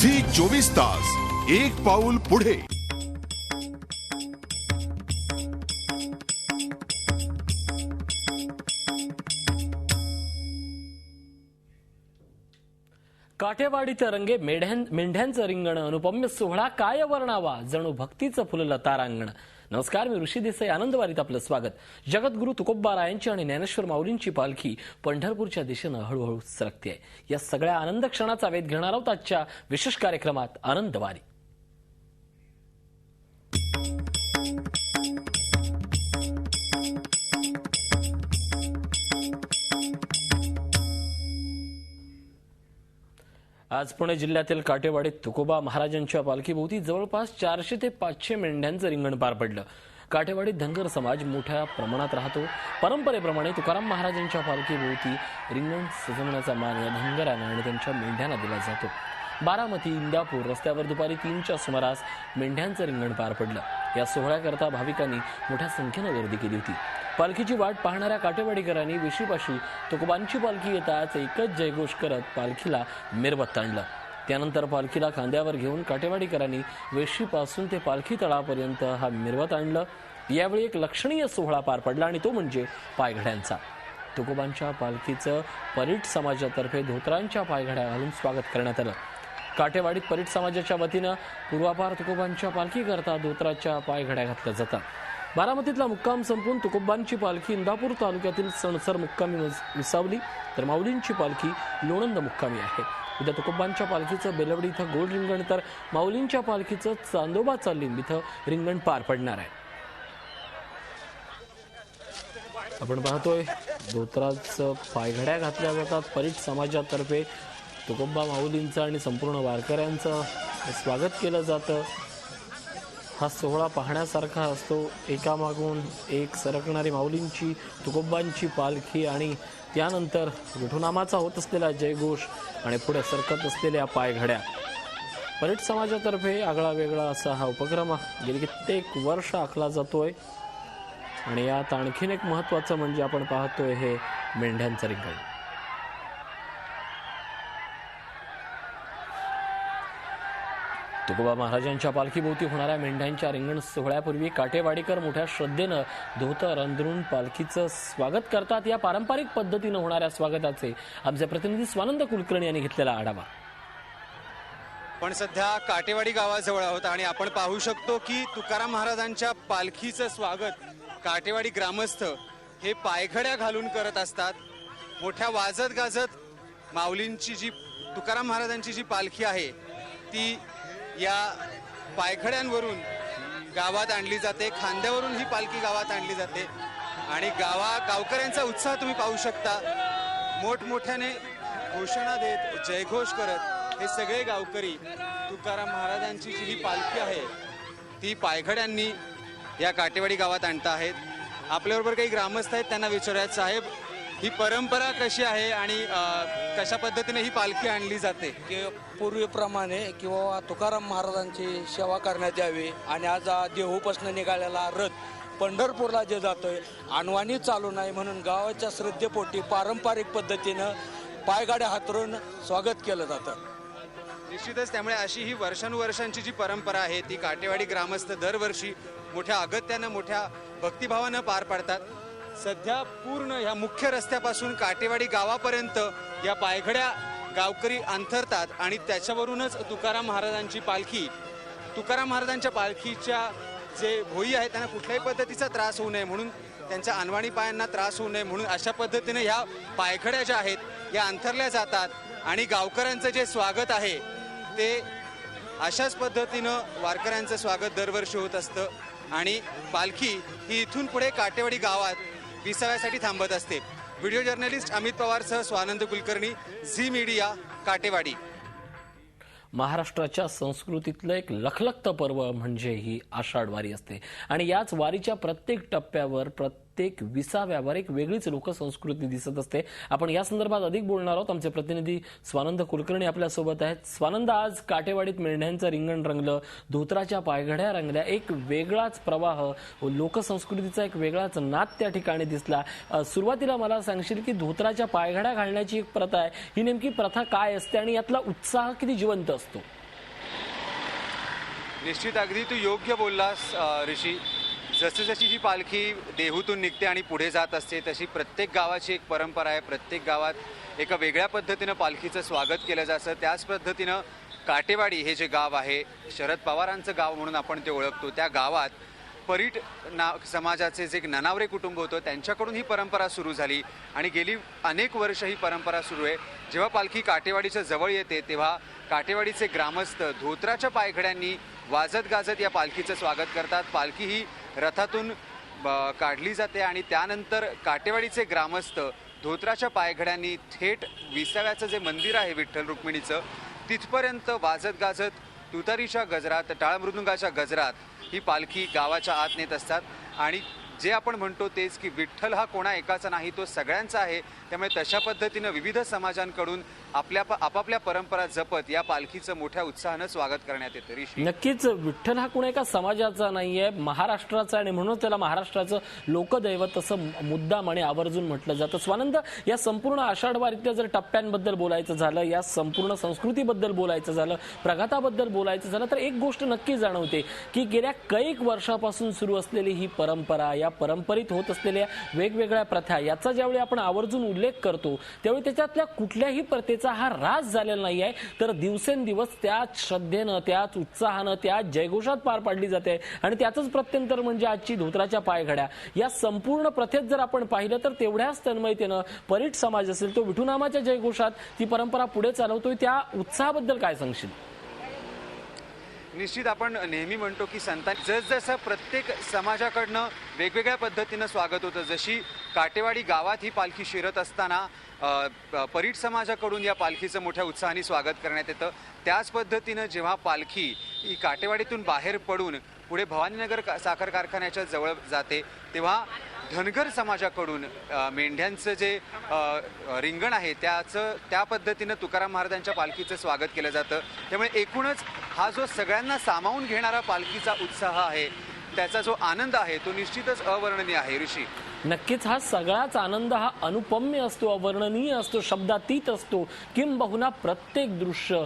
Zee 24 तास एक पाऊल पुढे। काठेवाडीचे रंगे मेंढ्यांचं रिंगण, अनुपम्य सोहळा काय वर्णावा, जणू भक्तीचं फुललं तारांगण। नमस्कार, मी ऋषी देसाई, आनंदवारीत आपलं स्वागत। जगद्गुरु तुकोबारायांची आणि ज्ञानेश्वर माऊलींची पालखी पंढरपूरच्या दिशेनं हळूहळू सरकते। या सगळ्या आनंद क्षणाचा वेध घेणार आहोत आजच्या विशेष कार्यक्रमात आनंदवारी। आज पुणे जिल्ह्यातील काटेवाडीत तुकोबा महाराजांच्या पालखीभोवती जवळपास 400 ते 500 मेंढ्यांचं रिंगण पार पडलं। काटेवाडीत धनगर समाज मोठ्या प्रमाणात राहतो। परंपरेप्रमाणे तुकाराम महाराजांच्या पालखीभोवती रिंगण सजवण्याचा मान या धनगरांना आणि त्यांच्या मेंढ्यांना दिला जातो। बारामती इंदापूर रस्त्यावर दुपारी 3च्या सुमारास मेंढ्यांचं रिंगण पार पडलं। या सोहळ्याकरता भाविकांनी मोठ्या संख्येनं गर्दी केली होती। पालखीची वाट पाहणाऱ्या काटेवाडीकरांनी वेशीपाशी तुकोबांची पालखी येताच एकच जयघोष करत पालखीला मिरवत आणलं। त्यानंतर पालखीला खांद्यावर घेऊन काटेवाडीकरांनी वेशीपासून ते पालखी तळापर्यंत हा मिरवत आणलं। यावेळी एक लक्षणीय सोहळा पार पडला आणि तो म्हणजे पायघड्यांचा। तुकोबांच्या पालखीचं परीट समाजातर्फे धोतरांच्या पायघड्या घालून स्वागत करण्यात आलं। काटेवाडीत परीट समाजाच्या वतीनं पूर्वापार तुकोबांच्या पालखी करता धोतराच्या पायघड्या घातल्या जातात। बारामतीतला मुक्काम संपून तुकोबांची पालखी इंदापूर तालुक्यातील सणसर मुक्कामी विसावली, तर माऊलींची पालखी लोणंद मुक्कामी आहे। उद्या तुकोबांच्या पालखीचं बेलवडी इथं गोल रिंगण, तर माऊलींच्या पालखीचं चांदोबा चालीम इथं रिंगण पार पडणार आहे। आपण पाहतोय धोतराचं पायघड्या घातल्या जातात। परीट समाजातर्फे तुकोबा माऊलींचं आणि संपूर्ण वारकऱ्यांचं स्वागत केलं जातं। हा सोहळा पाहण्यासारखा असतो। एकामागून एक सरकणारी माऊलींची तुकोबांची पालखी आणि त्यानंतर विठुनामाचा होत असलेला जयघोष आणि पुढे सरकत असलेल्या पायघड्या। परीट समाजातर्फे आगळा वेगळा असा हा उपक्रम गेली कित्येक वर्ष आखला जातोय आणि यात आणखीन एक महत्त्वाचं म्हणजे आपण पाहतोय हे मेंढ्यांचं रिंगण। तुकोबा महाराजांच्या पालखीभोवती होणाऱ्या मेंढ्यांच्या रिंगण सोहळ्यापूर्वी काटेवाडीकर मोठ्या श्रद्धेनं धोतर अंथरून पालखीचं स्वागत करतात। या पारंपरिक पद्धतीनं होणाऱ्या स्वागताचे आमचे प्रतिनिधी स्वानंद कुलकर्णी यांनी घेतलेला आढावा। पण सध्या काटेवाडी गावाजवळ आहोत आणि आपण पाहू शकतो की तुकाराम महाराजांच्या पालखीचं स्वागत काटेवाडी ग्रामस्थ हे पायघड्या घालून करत असतात। मोठ्या वाजत गाजत माऊलींची जी तुकाराम महाराजांची जी पालखी आहे ती या पायघड्यांवरून गावात आणली जाते। खांद्यावरून ही पालखी गावात आणली जाते आणि गावकऱ्यांचा उत्साह तुम्ही पाहू शकता। मोठमोठ्याने घोषणा देत जयघोष करत हे सगळे गावकरी तुकाराम महाराजांची जी ही पालखी आहे ती पायघड्यांनी या काटेवाडी गावात आणत आहेत। आपल्याबरोबर काही ग्रामस्थ आहेत, त्यांना विचारूयात, साहेब ही परंपरा कशी आहे आणि कशा पद्धतीने ही पालखी आणली जाते? की पूर्वीप्रमाणे किंवा तुकाराम महाराजांची सेवा करण्यात यावी आणि आज देहूपासून निघालेला रथ पंढरपूरला जे जातोय अनवाणी चालू नाही म्हणून गावाच्या श्रद्धेपोटी पारंपरिक पद्धतीनं पायगाड्या हातरून स्वागत केलं जातं। निश्चितच त्यामुळे अशी ही वर्षानुवर्षांची जी परंपरा आहे ती काटेवाडी ग्रामस्थ दरवर्षी मोठ्या अगत्यानं मोठ्या भक्तिभावानं पार पाडतात। सध्या पूर्ण या मुख्य रस्त्यापासून काटेवाडी गावापर्यंत या पायघड्या गावकरी अंथरतात आणि त्याच्यावरूनच तुकाराम महाराजांची पालखी, तुकाराम महाराजांच्या पालखीच्या जे भोई आहेत त्यांना कुठल्याही पद्धतीचा त्रास होऊ नये म्हणून, त्यांच्या अनवाणी पायांना त्रास होऊ नये म्हणून अशा पद्धतीने ह्या पायघड्या ज्या आहेत या अंथरल्या जातात आणि गावकऱ्यांचं जे स्वागत आहे ते अशाच पद्धतीनं वारकऱ्यांचं स्वागत दरवर्षी होत असतं आणि पालखी ही इथून पुढे काटेवाडी गावात विसाव्यासाठी थांबत असते। व्हिडिओ जर्नलिस्ट अमित पवारसह स्वानंद कुलकर्णी, झी मीडिया, काटेवाडी। महाराष्ट्राच्या संस्कृतीतलं एक लखलखतं पर्व म्हणजे ही आषाढ वारी असते आणि याच वारीच्या प्रत्येक टप्प्यावर प्रत्येक विसाव्यावर एक वेगळीच लोकसंस्कृती दिसत असते। आपण या संदर्भात अधिक बोलणार आहोत। आमचे प्रतिनिधी स्वानंद कुलकर्णी आपल्या सोबत आहेत। स्वानंद, आज काटेवाडीत मेंढ्यांचं रिंगण रंगलं, धोतराच्या पायघड्या रंगल्या, एक वेगळाच प्रवाह, लोकसंस्कृतीचा एक वेगळाच नाद त्या ठिकाणी दिसला। सुरुवातीला मला सांगशील की धोतराच्या पायघड्या घालण्याची एक प्रथा आहे, ही नेमकी प्रथा काय असते आणि यातला उत्साह किती जिवंत असतो? निश्चित अगदी तू योग्य बोललास ऋषी. जशी जशी ही पालखी देहूतून निघते आणि पुढे जात असते तशी प्रत्येक गावाची एक परंपरा आहे. प्रत्येक गावात एका वेगळ्या पद्धतीनं पालखीचं स्वागत केलं जातं. त्याच पद्धतीनं काटेवाडी हे जे गाव आहे, शरद पवारांचं गाव म्हणून आपण ते ओळखतो, त्या गावात परीट समाजाचे जे ननावरे कुटुंब होतं त्यांच्याकडून ही परंपरा सुरू झाली आणि गेली अनेक वर्ष ही परंपरा सुरू आहे. जेव्हा पालखी काटेवाडीच्या जवळ येते तेव्हा काटेवाडीचे ग्रामस्थ धोत्राच्या पायघड्यांनी वाजत गाजत या पालखीचं स्वागत करतात. पालखी ही रथातून काढली जाते आणि त्यानंतर काटेवाडीचे ग्रामस्थ धोत्राच्या पायघड्यांनी थेट विसाव्याचं जे मंदिर आहे विठ्ठल रुक्मिणीचं तिथपर्यंत वाजत गाजत तुतारीच्या गजरात, टाळ मृदुंगाच्या गजरात ही पालखी गावाच्या आत नेत असतात. आणि जे आपण म्हणतो तेच की विठ्ठल हा कोणा एकाचा नाही, तो सगळ्यांचा आहे. त्यामुळे तशा पद्धतीनं विविध समाजांकडून आपापल्या परंपरा जपत या पालखीचं मोठ्या उत्साहानं स्वागत करण्यात येतं. ऋषी, नक्कीच विठ्ठल हा कोणा एका समाजाचा नाहीये, महाराष्ट्राचा, आणि म्हणून त्याला महाराष्ट्राचं लोकदैवत असं मुद्दाम आणि आवर्जून म्हटलं जातं. स्वानंद, या संपूर्ण आषाढ वारीतल्या जर टप्प्यांबद्दल बोलायचं झालं, या संपूर्ण संस्कृतीबद्दल बोलायचं झालं, प्रघाताबद्दल बोलायचं झालं तर एक गोष्ट नक्की जाणवते की गेल्या कैक वर्षापासून सुरू असलेली ही परंपरा, या परंपरेत होत असलेल्या वेगवेगळ्या प्रथा याचा ज्यावेळी आपण आवर्जून उल्लेख करतो त्यावेळी त्याच्यातल्या कुठल्याही प्रथेचा हा ऱ्हास झालेला नाही आहे, तर दिवसेंदिवस त्याच श्रद्धेनं, त्याच उत्साहानं, त्याच जयघोषात पार पाडली जाते. आणि त्याचंच प्रत्यंतर म्हणजे आजची धोत्राच्या पायघड्या. या संपूर्ण प्रथेत जर आपण पाहिलं तर तेवढ्याच तन्मयतेनं परीट समाज असेल तो विठुनामाच्या जयघोषात ती परंपरा पुढे चालवतोय. त्या उत्साहाबद्दल काय सांगशील? निश्चित आपण नेहमी म्हणतो की संतांनी जसजसं प्रत्येक समाजाकडनं वेगवेगळ्या पद्धतीनं स्वागत होतं. जशी काटेवाडी गावात ही पालखी शिरत असताना परीट समाजाकडून या पालखीचं मोठ्या उत्साहाने स्वागत करण्यात येतं. त्याच पद्धतीनं जेव्हा पालखी ही काटेवाडीतून बाहेर पडून पुढे भवानीनगर साखर कारखान्याच्या जवळ जाते तेव्हा धनगर समाजाकडून मेंढ्यांचं जे रिंगण आहे त्या पद्धतीनं तुकाराम महाराजांच्या पालखीचं स्वागत केलं जातं. त्यामुळे एकूणच हा जो सगळ्यांना सामावून घेणारा पालखीचा उत्साह आहे, त्याचा जो आनंद आहे तो निश्चितच अवर्णनीय आहे. ऋषी, नक्कीच हा सगळाच आनंद हा अनुपम्य असतो, अवर्णनीय असतो, शब्दातीत असतो. किंबहुना प्रत्येक दृश्य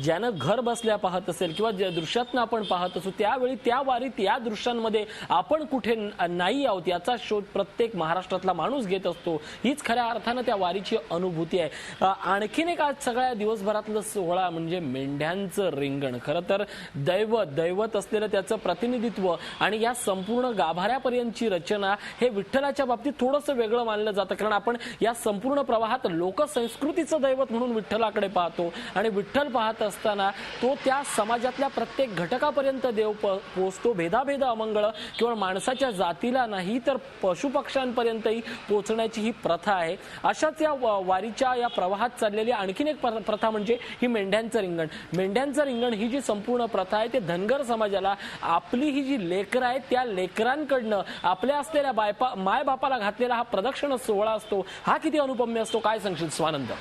ज्यानं घर बसल्या पाहत असेल किंवा ज्या दृश्यातनं आपण पाहत असू त्यावेळी त्या वारीत या दृश्यांमध्ये आपण कुठे नाही आहोत याचा शोध प्रत्येक महाराष्ट्रातला माणूस घेत असतो. हीच खऱ्या अर्थानं त्या वारीची अनुभूती आहे. आणखीन एक आज सगळ्या दिवसभरातलं सोहळा म्हणजे मेंढ्यांचं रिंगण. खरं तर दैवत असलेलं त्याचं प्रतिनिधित्व आणि या संपूर्ण गाभाऱ्यापर्यंतची रचना हे विठ्ठलाच्या बाबतीत थोडंसं वेगळं मानलं जातं. कारण आपण या संपूर्ण प्रवाहात लोकसंस्कृतीचं दैवत म्हणून विठ्ठलाकडे पाहतो आणि विठ्ठल पाहत असताना तो त्या समाजातल्या प्रत्येक घटकापर्यंत देव पोहोचतो. भेदाभेद अमंगळ केवळ माणसाच्या जातीला नाही तर पशुपक्ष्यांपर्यंतही पोहोचण्याची ही प्रथा आहे. अशाच या वारीच्या या प्रवाहात चाललेली आणखीन एक प्रथा म्हणजे ही मेंढ्यांचं रिंगण. मेंढ्यांचं रिंगण ही जी संपूर्ण प्रथा आहे ते धनगर समाजाला आपली ही जी लेकरं आहेत त्या लेकरांकडनं आपल्या असलेल्या मायबापाला घातलेला हा प्रदक्षिण सोहळा असतो. हा किती अनुपम्य असतो, काय सांगशील स्वानंद?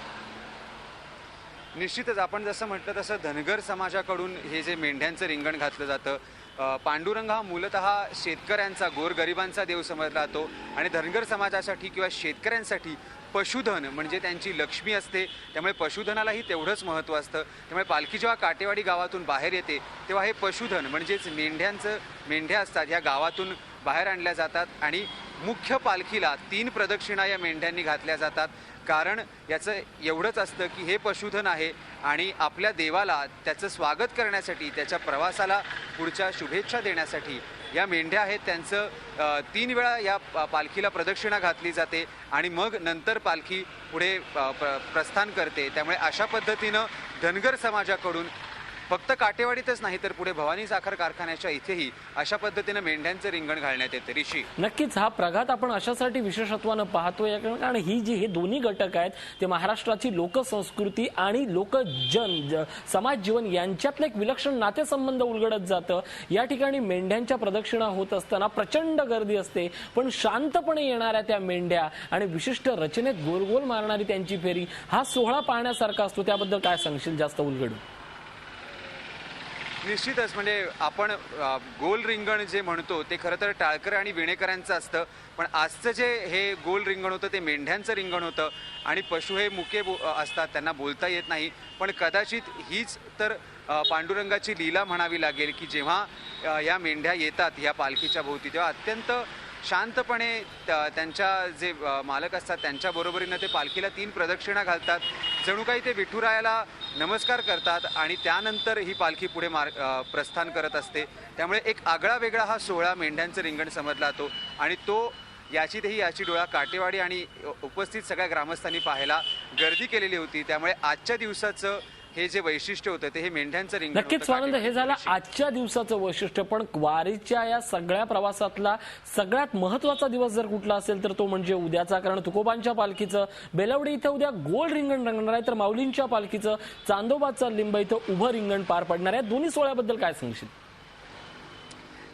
निश्चितच आपण जसं म्हटलं तसं धनगर समाजाकडून हे जे मेंढ्यांचं रिंगण घातलं जातं. पांडुरंग हा मूलतः शेतकऱ्यांचा, गोरगरिबांचा देव समजला जातो आणि धनगर समाजासाठी किंवा शेतकऱ्यांसाठी पशुधन म्हणजे त्यांची लक्ष्मी असते. त्यामुळे पशुधनालाही तेवढंच महत्त्व असतं. त्यामुळे पालखी जेव्हा काटेवाडी गावातून बाहेर येते तेव्हा हे पशुधन म्हणजेच मेंढ्या असतात ह्या गावातून बाहेर आणल्या जातात आणि मुख्य पालखीला 3 प्रदक्षिणा या मेंढ्यांनी घातल्या जातात. कारण याचं एवढंच असतं की हे पशुधन आहे आणि आपल्या देवाला त्याचं स्वागत करण्यासाठी, त्याच्या प्रवासाला पुढच्या शुभेच्छा देण्यासाठी या मेंढ्या आहेत त्यांचं 3 वेळा या पालखीला प्रदक्षिणा घातली जाते आणि मग नंतर पालखी पुढे प्रस्थान करते. त्यामुळे अशा पद्धतीनं धनगर समाजाकडून फक्त काटेवाडीतच नाही तर पुढे भवानी साखर कारखान्याच्या इथेही अशा पद्धतीनं मेंढ्यांचं रिंगण घालण्यात येते. ऋषी, नक्कीच हा प्रघात आपण अशासाठी विशेषत्वानं पाहतोय कारण हे दोन्ही घटक आहेत ते महाराष्ट्राची लोकसंस्कृती आणि समाज जीवन यांच्यातलं एक विलक्षण नातेसंबंध उलगडत जातं. या ठिकाणी मेंढ्यांच्या प्रदक्षिणा होत असताना प्रचंड गर्दी असते, पण शांतपणे येणाऱ्या त्या मेंढ्या आणि विशिष्ट रचनेत गोलगोल मारणारी त्यांची फेरी हा सोहळा पाहण्यासारखा असतो. त्याबद्दल काय सांगशील जास्त उलगडून? निश्चितच म्हणजे आपण गोल रिंगण जे म्हणतो ते खरं तर टाळकर आणि विणेकरांचं असतं, पण आजचं जे हे गोल रिंगण होतं ते मेंढ्यांचं रिंगण होतं आणि पशु हे मुके असतात, त्यांना बोलता येत नाही. पण कदाचित हीच तर पांडुरंगाची लीला म्हणावी लागेल की जेव्हा या मेंढ्या येतात या पालखीच्या भोवती तेव्हा अत्यंत शांतपणे त्यांच्या जे मालक असतात त्यांच्या बरोबरीनं ते पालखीला 3 प्रदक्षिणा घालतात. जणू काही ते विठुरायाला नमस्कार करतात आणि त्यानंतर ही पालखी पुढे प्रस्थान करत असते. त्यामुळे एक आगळा वेगळा हा सोहळा मेंढ्यांचं रिंगण समजला जातो आणि तो याची डोळा काटेवाडी आणि उपस्थित सगळ्या ग्रामस्थांनी पाहायला गर्दी केलेली होती. त्यामुळे आजच्या दिवसाचं हे जे वैशिष्ट्य होतं ते हे मेंढ्यांचं रिंगण नक्कीच होतं. स्वानंद, हे झालं आजच्या दिवसाचं वैशिष्ट्य. पण वारीच्या या सगळ्या प्रवासातला सगळ्यात महत्वाचा दिवस जर कुठला असेल तर तो म्हणजे उद्याचा. कारण तुकोबांच्या पालखीचं बेलवडी इथं उद्या गोल रिंगण रंगणार आहे, तर माऊलींच्या पालखीचं चांदोबाचं लिंब इथं उभं रिंगण पार पडणार आहे. दोन्ही सोहळ्याबद्दल काय सांगशील?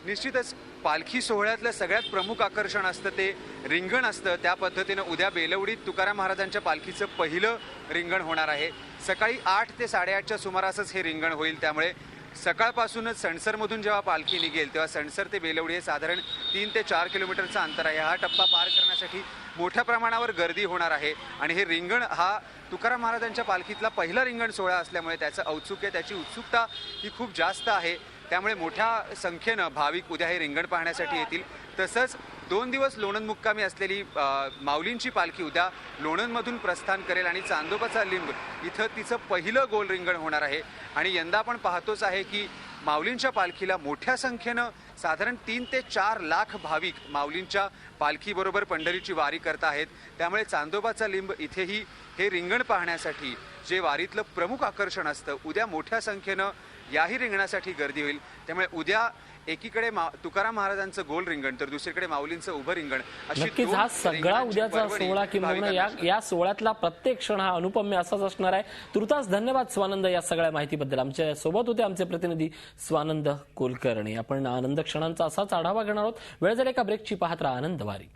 निश्चितच पालखी सोहळ्यातलं सगळ्यात प्रमुख आकर्षण असतं ते रिंगण असतं. त्या पद्धतीनं उद्या बेलवडीत तुकाराम महाराजांच्या पालखीचं पहिलं रिंगण होणार आहे. सकाळी 8 ते 8:30च्या सुमारासच हे रिंगण होईल. त्यामुळे सकाळपासूनच सणसरमधून जेव्हा पालखी निघेल तेव्हा सणसर ते बेलवडी हे साधारण 3 ते 4 किलोमीटरचं अंतर आहे. हा टप्पा पार करण्यासाठी मोठ्या प्रमाणावर गर्दी होणार आहे आणि हे रिंगण हा तुकाराम महाराजांच्या पालखीतला पहिला रिंगण सोहळा असल्यामुळे त्याचं औत्सुक्य, त्याची उत्सुकता ही खूप जास्त आहे. त्यामुळे मोठ्या संख्येनं भाविक उद्या हे रिंगण पाहण्यासाठी येतील. तसंच 2 दिवस लोणंद मुक्कामी असलेली माऊलींची पालखी उद्या लोणंदमधून प्रस्थान करेल आणि चांदोबाचा लिंब इथं तिचं पहिलं गोल रिंगण होणार आहे. आणि यंदा आपण पाहतोच आहे की माऊलींच्या पालखीला मोठ्या संख्येनं साधारण 3 ते 4 लाख भाविक माऊलींच्या पालखीबरोबर पंढरीची वारी करत आहेत. त्यामुळे चांदोबाचा लिंब इथेही हे रिंगण पाहण्यासाठी जे वारीतलं प्रमुख आकर्षण असतं उद्या मोठ्या संख्येनं याही रिंगणासाठी गर्दी होईल. त्यामुळे उद्या एकीकडे तुकाराम महाराजांचं गोल रिंगण तर दुसरीकडे माऊलींचं उभं रिंगण अशी नक्कीच हा सगळा उद्याचा सोहळा किंवा या सोहळ्यातला प्रत्येक क्षण हा अनुपम्य असाच असणार आहे. तुर्तास धन्यवाद स्वानंद या सगळ्या माहितीबद्दल. आमच्या सोबत होते आमचे प्रतिनिधी स्वानंद कुलकर्णी. आपण आनंद क्षणांचा असाच आढावा घेणार आहोत. वेळ झाली एका ब्रेकची. पाहत राहा आनंद वारी.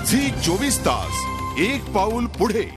झी 24 तास एक पाऊल पुढे.